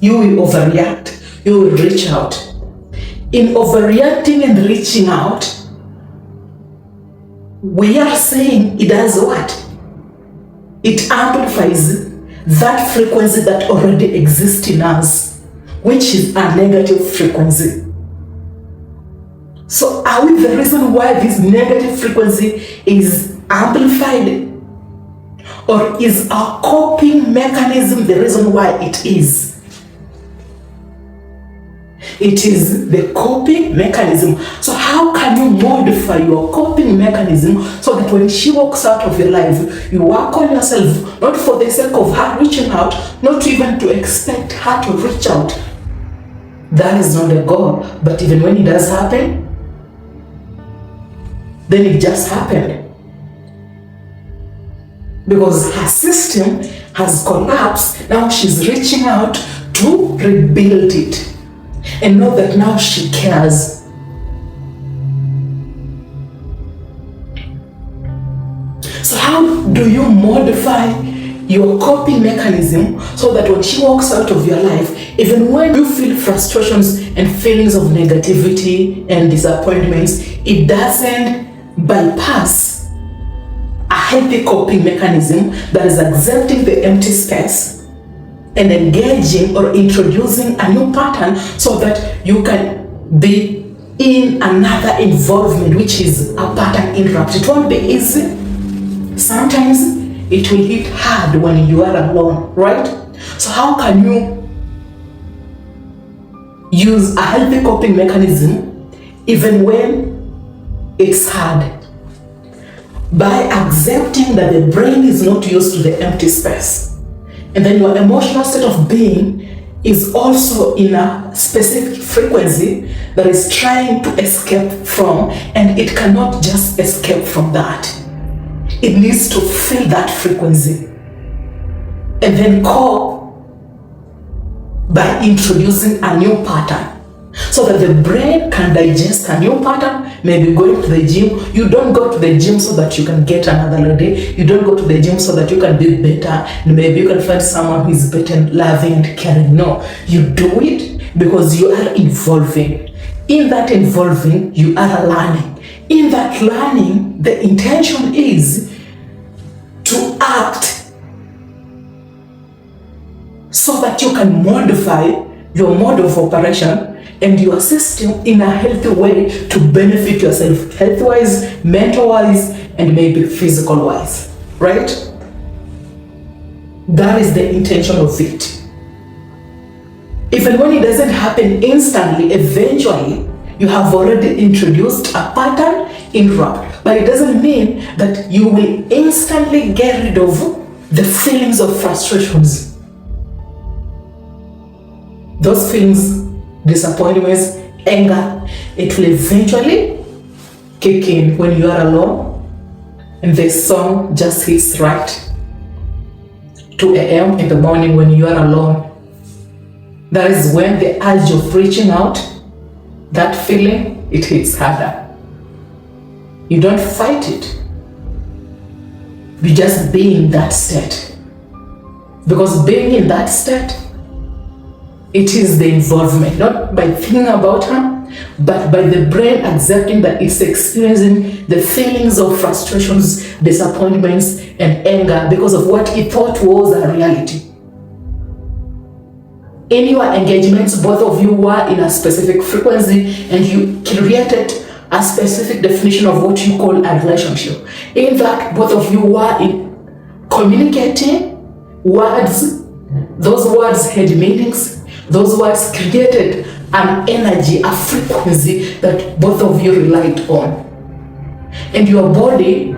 you will overreact, you will reach out. In overreacting and reaching out, we are saying it does what? It amplifies that frequency that already exists in us, which is a negative frequency. So are we the reason why this negative frequency is amplified? Or is our coping mechanism the reason why it is? It is the coping mechanism. So how can you modify your coping mechanism so that when she walks out of your life, you work on yourself, not for the sake of her reaching out, not even to expect her to reach out. That is not the goal. But even when it does happen, then it just happened. Because her system has collapsed. Now she's reaching out to rebuild it. And know that now she cares. So how do you modify your coping mechanism so that when she walks out of your life, even when you feel frustrations and feelings of negativity and disappointments, it doesn't bypass a healthy coping mechanism that is accepting the empty space and engaging or introducing a new pattern so that you can be in another involvement, which is a pattern interrupt. It won't be easy. Sometimes it will hit hard when you are alone, right? So how can you use a healthy coping mechanism even when it's hard? By accepting that the brain is not used to the empty space. And then your emotional state of being is also in a specific frequency that is trying to escape from, and it cannot just escape from that. It needs to feel that frequency and then cope by introducing a new pattern so that the brain can digest a new pattern. Maybe going to the gym. You don't go to the gym so that you can get another lady. You don't go to the gym so that you can be better and maybe you can find someone who is better and loving and caring. No, you do it because you are evolving. In that evolving, you are learning. In that learning, the intention is to act so that you can modify your mode of operation and your system in a healthy way to benefit yourself, health-wise, mental-wise, and maybe physical-wise, right? That is the intention of it. Even when it doesn't happen instantly, eventually, you have already introduced a pattern interrupt. But it doesn't mean that you will instantly get rid of the feelings of frustrations. Those feelings, disappointments, anger, it will eventually kick in when you are alone and the song just hits right. 2 a.m. in the morning when you are alone. That is when the urge of reaching out, that feeling, it hits harder. You don't fight it. You just be in that state. Because being in that state, it is the involvement, not by thinking about her, but by the brain accepting that it's experiencing the feelings of frustrations, disappointments, and anger because of what it thought was a reality. In your engagements, both of you were in a specific frequency and you created a specific definition of what you call a relationship. In that, both of you were in communicating words. Those words had meanings. Those words created an energy, a frequency that both of you relied on. And your body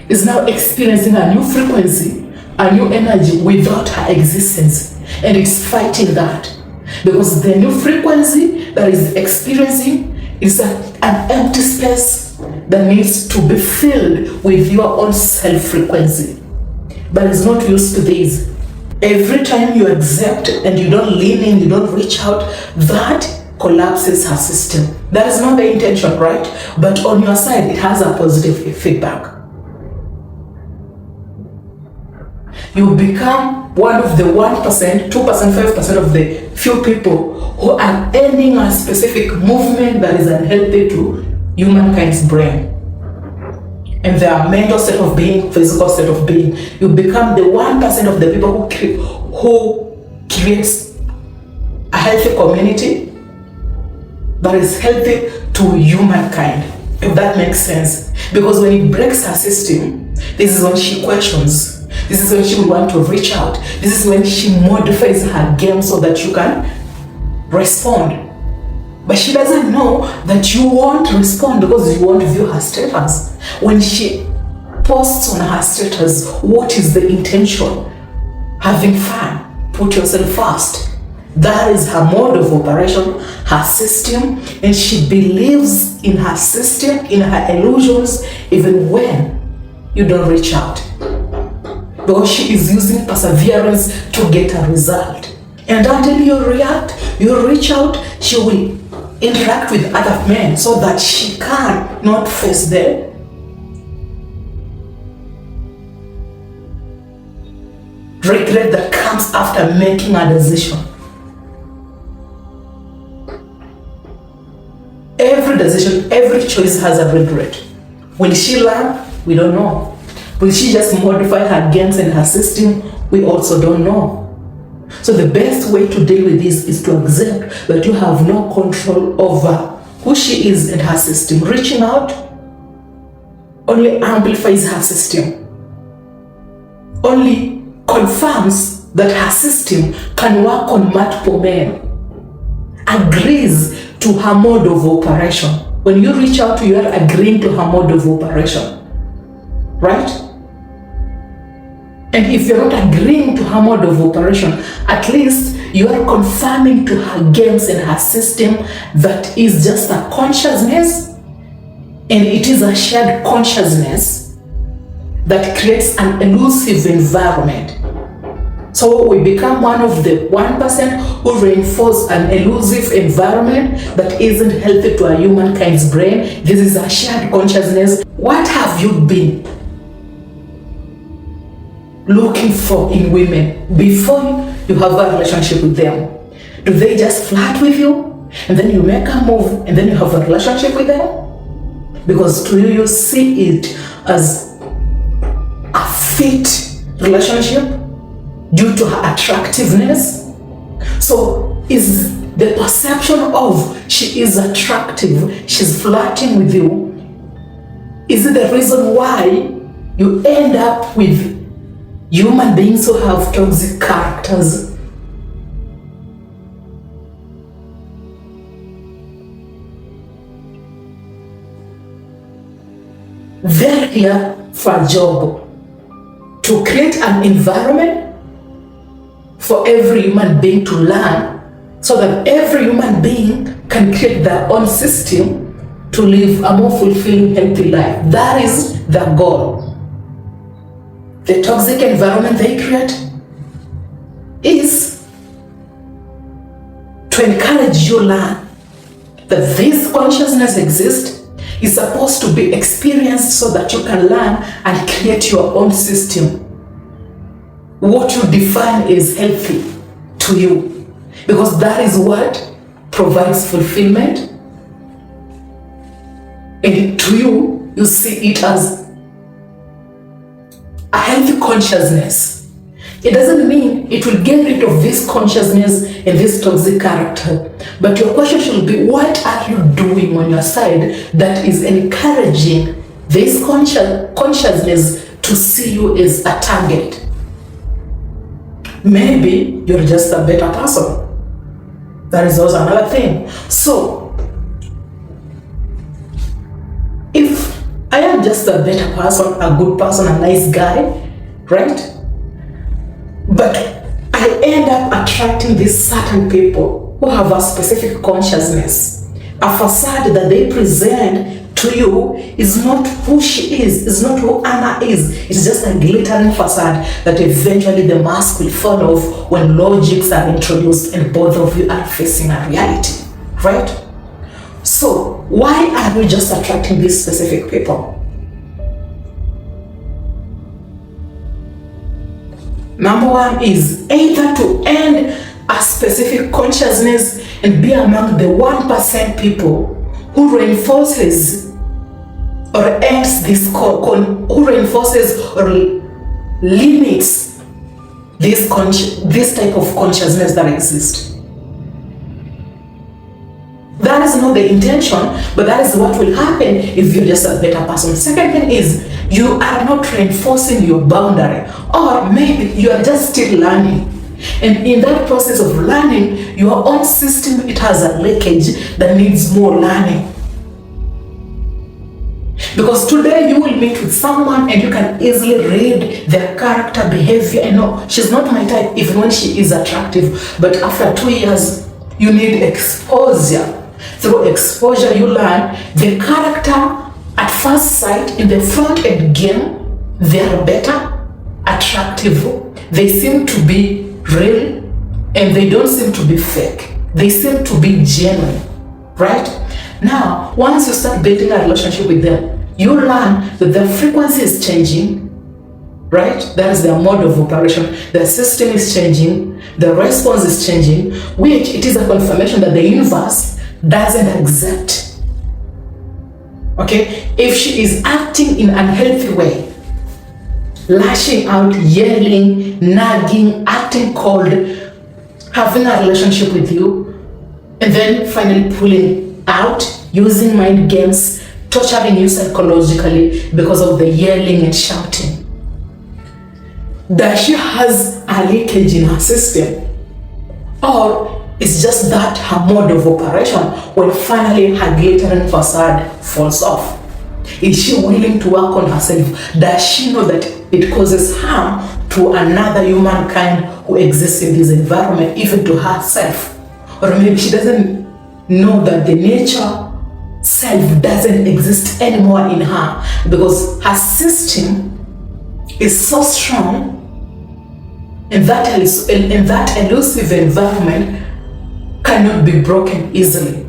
is now experiencing a new frequency, a new energy without her existence. And it's fighting that. Because the new frequency that is experiencing is an empty space that needs to be filled with your own self-frequency. But it's not used to this. Every time you accept and you don't lean in, you don't reach out, that collapses her system. That is not the intention, right? But on your side, it has a positive feedback. You become one of the 1%, 2%, 5% of the few people who are ending a specific movement that is unhealthy to humankind's brain. And their mental state of being, physical state of being. You become the 1% of the people who creates a healthy community that is healthy to humankind, if that makes sense. Because when it breaks her system, this is when she questions. This is when she will want to reach out. This is when she modifies her game so that you can respond. But she doesn't know that you won't respond because you won't view her status. When she posts on her status, what is the intention? Having fun. Put yourself first. That is her mode of operation, her system, and she believes in her system, in her illusions, even when you don't reach out. Because she is using perseverance to get a result. And until you react, you reach out, she will interact with other men so that she can not face the regret that comes after making a decision. Every decision, every choice has a regret. Will she learn? We don't know. Will she just modify her games and her system? We also don't know. So the best way to deal with this is to accept that you have no control over who she is and her system. Reaching out only amplifies her system, only confirms that her system can work on multiple men, agrees to her mode of operation. When you reach out to, you are agreeing to her mode of operation, right? And if you're not agreeing to her mode of operation, at least you are confirming to her games and her system that is just a consciousness, and it is a shared consciousness that creates an elusive environment. So we become one of the 1% who reinforce an elusive environment that isn't healthy to a humankind's brain. This is a shared consciousness. What have you been looking for in women before you have a relationship with them? Do they just flirt with you and then you make a move and then you have a relationship with them? Because to you, you see it as a fit relationship due to her attractiveness. So is the perception of she is attractive, she's flirting with you, is it the reason why you end up with human beings who have toxic characters? They're here for a job, to create an environment for every human being to learn, so that every human being can create their own system to live a more fulfilling, healthy life. That is their goal. The toxic environment they create is to encourage you to learn that this consciousness exists, is supposed to be experienced so that you can learn and create your own system. What you define is healthy to you, because that is what provides fulfillment. And to you, you see it as a healthy consciousness. It doesn't mean it will get rid of this consciousness and this toxic character. But your question should be, what are you doing on your side that is encouraging this consciousness to see you as a target? Maybe you're just a better person. That is also another thing. So, if I am just a better person, a good person, a nice guy, right? But I end up attracting these certain people who have a specific consciousness. A facade that they present to you is not who she is not who Anna is. It's just a glittering facade that eventually the mask will fall off when logics are introduced and both of you are facing a reality, right? So why are we just attracting these specific people? Number one is either to end a specific consciousness and be among the 1% people who reinforces or ends this, who reinforces or limits this type of consciousness that exists. That is not the intention, but that is what will happen if you're just a better person. Second thing is, you are not reinforcing your boundary, or maybe you are just still learning. And in that process of learning, your own system, it has a leakage that needs more learning. Because today you will meet with someone and you can easily read their character, behavior, and no, she's not my type, even when she is attractive. But after 2 years, you need exposure. Through exposure, you learn the character at first sight. In the front end game, they are better, attractive. They seem to be real, and they don't seem to be fake. They seem to be genuine, right? Now, once you start building a relationship with them, you learn that their frequency is changing, right? That is their mode of operation. Their system is changing. The response is changing, which it is a confirmation that the universe doesn't accept. Okay? If she is acting in an unhealthy way, lashing out, yelling, nagging, acting cold, having a relationship with you, and then finally pulling out, using mind games, torturing you psychologically because of the yelling and shouting, that she has a leakage in her system, or it's just that her mode of operation, when finally her glittering facade falls off. Is she willing to work on herself? Does she know that it causes harm to another humankind who exists in this environment, even to herself? Or maybe she doesn't know that the nature self doesn't exist anymore in her, because her system is so strong and that elusive environment cannot be broken easily.